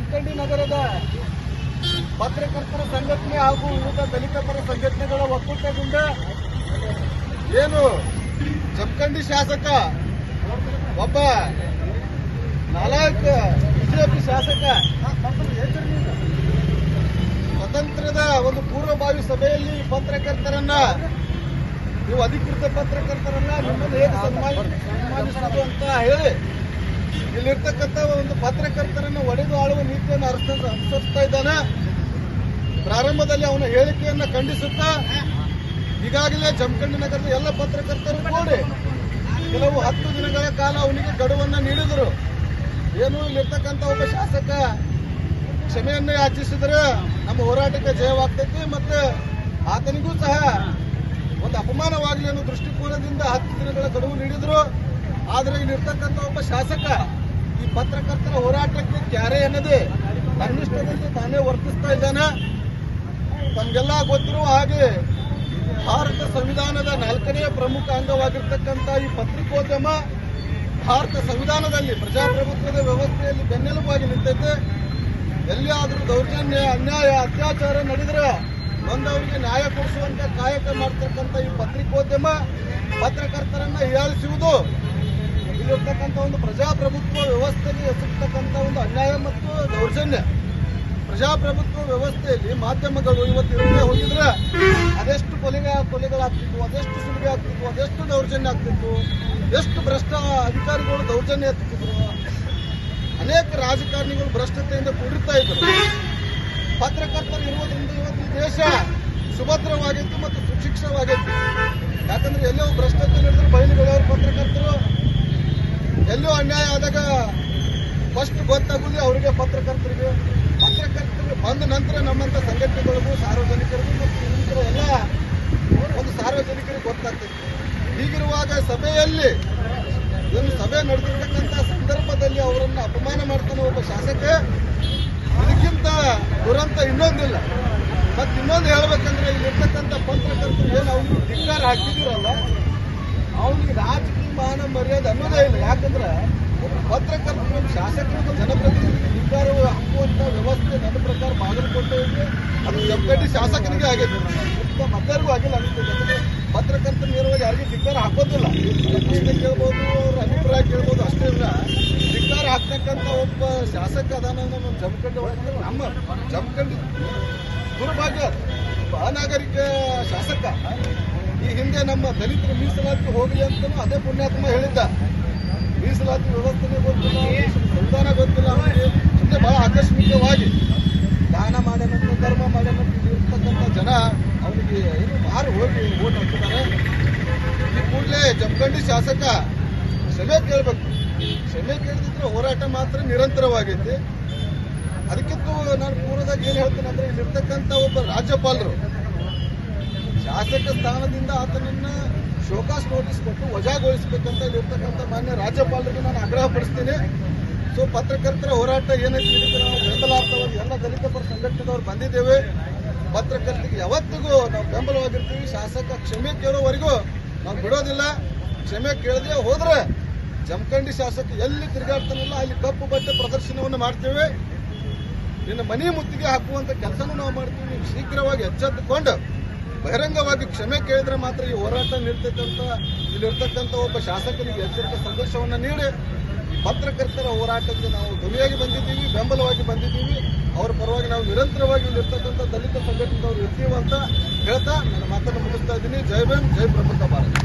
ಜಮಖಂಡಿ ನಗರದ ಪತ್ರಕರ್ತರ ಸಂಘಟನೆ ಹಾಗೂ ವಿವಿಧ ದಲಿತ ಪರ ಸಂಘಟನೆಗಳ ಒಕ್ಕೂಟದಿಂದ ಏನು ಜಮಖಂಡಿ ಶಾಸಕ ಒಬ್ಬ ನಾಲಾಯಕ ಬಿಜೆಪಿ ಶಾಸಕ ಸ್ವತಂತ್ರದ ಒಂದು ಪೂರ್ವಭಾವಿ ಸಭೆಯಲ್ಲಿ ಪತ್ರಕರ್ತರನ್ನ ನೀವು ಅಧಿಕೃತ ಪತ್ರಕರ್ತರನ್ನ ನಿಮ್ಮನ್ನು ಹೇಗೆ ಸನ್ಮಾನಿಸುವುದು ಅಂತ ಹೇಳಿ ಇಲ್ಲಿರ್ತಕ್ಕಂಥ ಒಂದು ಪತ್ರಕರ್ತರನ್ನು ಒಡೆದು ಆಳುವ ನೀತಿಯನ್ನು ಅನುಸರಿಸ್ತಾ ಇದ್ದಾನೆ. ಪ್ರಾರಂಭದಲ್ಲಿ ಅವನ ಹೇಳಿಕೆಯನ್ನ ಖಂಡಿಸುತ್ತಾ ಈಗಾಗಲೇ ಜಮಖಂಡಿ ನಗರದ ಎಲ್ಲ ಪತ್ರಕರ್ತರು ಕೂಡಿ ಕೆಲವು 10 ದಿನಗಳ ಕಾಲ ಅವನಿಗೆ ಗಡುವನ್ನ ನೀಡಿದರು. ಏನು ಇಲ್ಲಿರ್ತಕ್ಕಂಥ ಒಬ್ಬ ಶಾಸಕ ಕ್ಷಮೆಯನ್ನೇ ಯಾಚಿಸಿದರೆ ನಮ್ಮ ಹೋರಾಟಕ್ಕೆ ಜಯವಾಗ್ತೈತಿ ಮತ್ತೆ ಆತನಿಗೂ ಸಹ ಒಂದು ಅಪಮಾನವಾಗಲಿ ಅನ್ನೋ ದೃಷ್ಟಿಕೋನದಿಂದ 10 ದಿನಗಳ ಗಡುವು ನೀಡಿದ್ರು. ಆದರೆ ಇಲ್ಲಿರ್ತಕ್ಕಂಥ ಒಬ್ಬ ಶಾಸಕ ಈ ಪತ್ರಕರ್ತರ ಹೋರಾಟಕ್ಕೆ ಕ್ಯಾರೆ ಎನ್ನದೆ ತನ್ನಿಷ್ಟದಲ್ಲಿ ತಾನೇ ವರ್ತಿಸ್ತಾ ಇದ್ದಾನೆ. ತಮಗೆಲ್ಲ ಗೊತ್ತಿರುವ ಹಾಗೆ ಭಾರತ ಸಂವಿಧಾನದ 4ನೇ ಪ್ರಮುಖ ಅಂಗವಾಗಿರ್ತಕ್ಕಂಥ ಈ ಪತ್ರಿಕೋದ್ಯಮ ಭಾರತ ಸಂವಿಧಾನದಲ್ಲಿ ಪ್ರಜಾಪ್ರಭುತ್ವದ ವ್ಯವಸ್ಥೆಯಲ್ಲಿ ಬೆನ್ನೆಲುಬಾಗಿ ನಿಂತೈತೆ. ಎಲ್ಲಿಯಾದರೂ ದೌರ್ಜನ್ಯ ಅನ್ಯಾಯ ಅತ್ಯಾಚಾರ ನಡೆದರೆ ಬಂದವರಿಗೆ ನ್ಯಾಯ ಕೊಡಿಸುವಂತ ಕಾಯಕ ಮಾಡ್ತಕ್ಕಂಥ ಈ ಪತ್ರಿಕೋದ್ಯಮ ಪತ್ರಕರ್ತರನ್ನ ಹೀಯಾಳಿಸುವುದು ಇಲ್ಲಿರ್ತಕ್ಕಂಥ ಒಂದು ಪ್ರಜಾಪ್ರಭುತ್ವ ವ್ಯವಸ್ಥೆಗೆ ಎಸಗತಕ್ಕಂಥ ಒಂದು ಅನ್ಯಾಯ ಮತ್ತು ದೌರ್ಜನ್ಯ. ಪ್ರಜಾಪ್ರಭುತ್ವ ವ್ಯವಸ್ಥೆಯಲ್ಲಿ ಮಾಧ್ಯಮಗಳು ಇವತ್ತು ಇರದೇ ಹೋಗಿದ್ರೆ ಅದೆಷ್ಟು ಕೊಲೆಗಳಾಗ್ತಿತ್ತು, ಅದೆಷ್ಟು ಸುಲಿಗೆ ಆಗ್ತಿತ್ತು, ಅದೆಷ್ಟು ದೌರ್ಜನ್ಯ ಆಗ್ತಿತ್ತು, ಎಷ್ಟು ಭ್ರಷ್ಟ ಅಧಿಕಾರಿಗಳು ದೌರ್ಜನ್ಯ ಎತ್ತಿದ್ರು, ಅನೇಕ ರಾಜಕಾರಣಿಗಳು ಭ್ರಷ್ಟತೆಯಿಂದ ಕೂಡಿರ್ತಾ ಇದ್ರು. ಪತ್ರಕರ್ತರು ಇರುವುದರಿಂದ ಇವತ್ತು ಈ ದೇಶ ಸುಭದ್ರವಾಗಿತ್ತು ಮತ್ತು ಸುಶಿಕ್ಷವಾಗೈತಿ. ಯಾಕಂದ್ರೆ ಎಲ್ಲೋ ಭ್ರಷ್ಟತೆ ನಡೆದ್ರೆ ಬಯಲುಗಳವರು ಪತ್ರಕರ್ತರು, ಎಲ್ಲೋ ಅನ್ಯಾಯ ಆದಾಗ ಫಸ್ಟ್ ಗೊತ್ತಾಗುವುದು ಅವರಿಗೆ ಪತ್ರಕರ್ತರಿಗೆ ಬಂದ ನಂತರ ನಮ್ಮಂತ ಸಂಘಟನೆಗಳಿಗೂ ಸಾರ್ವಜನಿಕರಿಗೂ ಮತ್ತು ಇನ್ನಿತರ ಎಲ್ಲ ಒಂದು ಸಾರ್ವಜನಿಕರಿಗೆ ಗೊತ್ತಾಗ್ತೈತಿ. ಹೀಗಿರುವಾಗ ಸಭೆಯಲ್ಲಿ ಒಂದು ಸಭೆ ನಡೆದಿರ್ತಕ್ಕಂಥ ಸಂದರ್ಭದಲ್ಲಿ ಅವರನ್ನು ಅಪಮಾನ ಮಾಡ್ತಾನೆ ಒಬ್ಬ ಶಾಸಕ. ಇದಕ್ಕಿಂತ ದುರಂತ ಇನ್ನೊಂದಿಲ್ಲ. ಮತ್ತೆ ಇನ್ನೊಂದು ಹೇಳ್ಬೇಕಂದ್ರೆ ಇಲ್ಲಿರ್ತಕ್ಕಂಥ ಪತ್ರಕರ್ತರು ಏನು ಅವ್ನಿಗೆ ಧಿಕ್ಕಾರ ಹಾಕಿದಿರಲ್ಲ, ಅವನಿಗೆ ರಾಜಕೀಯ ಮಾನ ಮರ್ಯಾದೆ ಅನ್ನೋದೇ ಇಲ್ಲ. ಯಾಕಂದ್ರೆ ಪತ್ರಕರ್ತರು ಶಾಸಕರಿಗೆ ಜನಪ್ರತಿನಿಧಿಗೆ ಧಿಕ್ಕಾರ ಹಾಕುವಂತ ವ್ಯವಸ್ಥೆ ನನ್ನ ಪ್ರಕಾರ ಬಾಗಲಕೋಟೆಯಲ್ಲಿ ಅದು ಜಮಖಂಡಿ ಶಾಸಕನಿಗೆ ಆಗೈತೆ, ಮತ್ತರಿಗೂ ಆಗಿಲ್ಲ ಅನಿಸ್ತದೆ. ಯಾಕಂದ್ರೆ ಪತ್ರಕರ್ತರು ನೇರವಾಗಿ ಯಾರಿಗೂ ಧಿಕ್ಕಾರ ಹಾಕೋದಿಲ್ಲ, ಪ್ರಶ್ನೆ ಕೇಳ್ಬೋದು, ಅವ್ರ ಅಭಿಪ್ರಾಯ ಕೇಳ್ಬೋದು, ಅಷ್ಟೇ ಇಲ್ಲ. ಧಿಕ್ಕಾರ ಹಾಕ್ತಕ್ಕಂಥ ಒಬ್ಬ ಶಾಸಕ ಅದಾನ ನಮ್ಮ ಜಮಖಂಡಿ ಒಳಗೆ. ನಮ್ಮ ಜಮಖಂಡಿ ದುರ್ಭಾಗ್ಯ ಅನಾಗರಿಕ ಶಾಸಕ. ಈ ಹಿಂದೆ ನಮ್ಮ ದಲಿತರ ಮೀಸಲಾತಿ ಹೋಗಲಿ ಅಂತಲೂ ಅದೇ ಪುಣ್ಯಾತ್ಮ ಹೇಳಿದ್ದ. ಮೀಸಲಾತಿ ವ್ಯವಸ್ಥೆನೇ ಗೊತ್ತಿಲ್ಲ, ಸಂವಿಧಾನ ಗೊತ್ತಿಲ್ಲ ಅವನಿಗೆ. ಸುಮ್ಮನೆ ಬಹಳ ಆಕಸ್ಮಿಕವಾಗಿ ದಾನ ಮಾಡ್ಯಾನಂತ ಧರ್ಮ ಮಾಡ್ಯಾನಂತ ಇರ್ತಕ್ಕಂಥ ಜನ ಅವನಿಗೆ ಏನು ಮಾರು ಹೋಗಿ ಓಟ್ ಹಾಕ್ತಿದ್ದಾರೆ. ಈ ಕೂಡಲೇ ಜಮಖಂಡಿ ಶಾಸಕ ಕ್ಷಮೆ ಕೇಳಬೇಕು. ಕ್ಷಮೆ ಕೇಳದಿದ್ರೆ ಹೋರಾಟ ಮಾತ್ರ ನಿರಂತರವಾಗೈತಿ. ಅದಕ್ಕಿಂತ ನಾನು ಪೂರ್ವದಾಗ ಏನು ಹೇಳ್ತೇನೆ ಅಂದ್ರೆ ಇಲ್ಲಿರ್ತಕ್ಕಂಥ ಒಬ್ಬ ರಾಜ್ಯಪಾಲರು ಶಾಸಕ ಸ್ಥಾನದಿಂದ ಆತನನ್ನ ಶೋಕಾಸ್ ನೋಟಿಸ್ ಕೊಟ್ಟು ವಜಾಗೊಳಿಸಬೇಕಂತ ಇಲ್ಲಿರ್ತಕ್ಕಂಥ ಮಾನ್ಯ ರಾಜ್ಯಪಾಲರಿಗೆ ನಾನು ಆಗ್ರಹ ಪಡಿಸ್ತೀನಿ. ಸೊ ಪತ್ರಕರ್ತರ ಹೋರಾಟ ಏನೈತಿ ಇದಕ್ಕೆ ನಾವು ಬೆಂಬಲಾರ್ಥವಾಗಿ ಎಲ್ಲ ದಲಿತ ಪರ ಸಂಘಟನೆದವರು ಬಂದಿದ್ದೇವೆ. ಪತ್ರಕರ್ತರಿಗೆ ಯಾವತ್ತಿಗೂ ನಾವು ಬೆಂಬಲವಾಗಿರ್ತೀವಿ. ಶಾಸಕ ಕ್ಷಮೆ ಕೇಳೋವರೆಗೂ ನಾವು ಬಿಡೋದಿಲ್ಲ. ಕ್ಷಮೆ ಕೇಳದೆ ಹೋದ್ರೆ ಜಮಖಂಡಿ ಶಾಸಕ ಎಲ್ಲಿ ತಿರುಗಾಡ್ತಾನಲ್ಲ ಅಲ್ಲಿ ಕಪ್ಪು ಬಟ್ಟೆ ಪ್ರದರ್ಶನವನ್ನು ಮಾಡ್ತೇವೆ. ನಿನ್ನ ಮನೆ ಮುತ್ತಿಗೆ ಹಾಕುವಂತ ಕೆಲಸನೂ ನಾವು ಮಾಡ್ತೀವಿ. ನೀವು ಶೀಘ್ರವಾಗಿ ಎಚ್ಚೆತ್ತುಕೊಂಡು ಬಹಿರಂಗವಾಗಿ ಕ್ಷಮೆ ಕೇಳಿದ್ರೆ ಮಾತ್ರ ಈ ಹೋರಾಟ ನಿಲ್ತಕ್ಕಂಥ ಇಲ್ಲಿರ್ತಕ್ಕಂಥ ಒಬ್ಬ ಶಾಸಕರಿಗೆ ಎಚ್ಚರಿಕೆ ಸಂದೇಶವನ್ನು ನೀಡಿ ಈ ಪತ್ರಕರ್ತರ ಹೋರಾಟಕ್ಕೆ ನಾವು ಧ್ವನಿಯಾಗಿ ಬಂದಿದ್ದೀವಿ, ಬೆಂಬಲವಾಗಿ ಬಂದಿದ್ದೀವಿ. ಅವರ ಪರವಾಗಿ ನಾವು ನಿರಂತರವಾಗಿ ಇಲ್ಲಿರ್ತಕ್ಕಂಥ ದಲಿತ ಸಂಘಟನೆದವರು ಇರ್ತೀವಿ ಅಂತ ಹೇಳ್ತಾ ನನ್ನ ಮಾತನ್ನು ಮುಗಿಸ್ತಾ ಇದ್ದೀನಿ. ಜೈ ಭೀಮ್, ಜೈ ಪ್ರಬುದ್ಧ ಭಾರತ.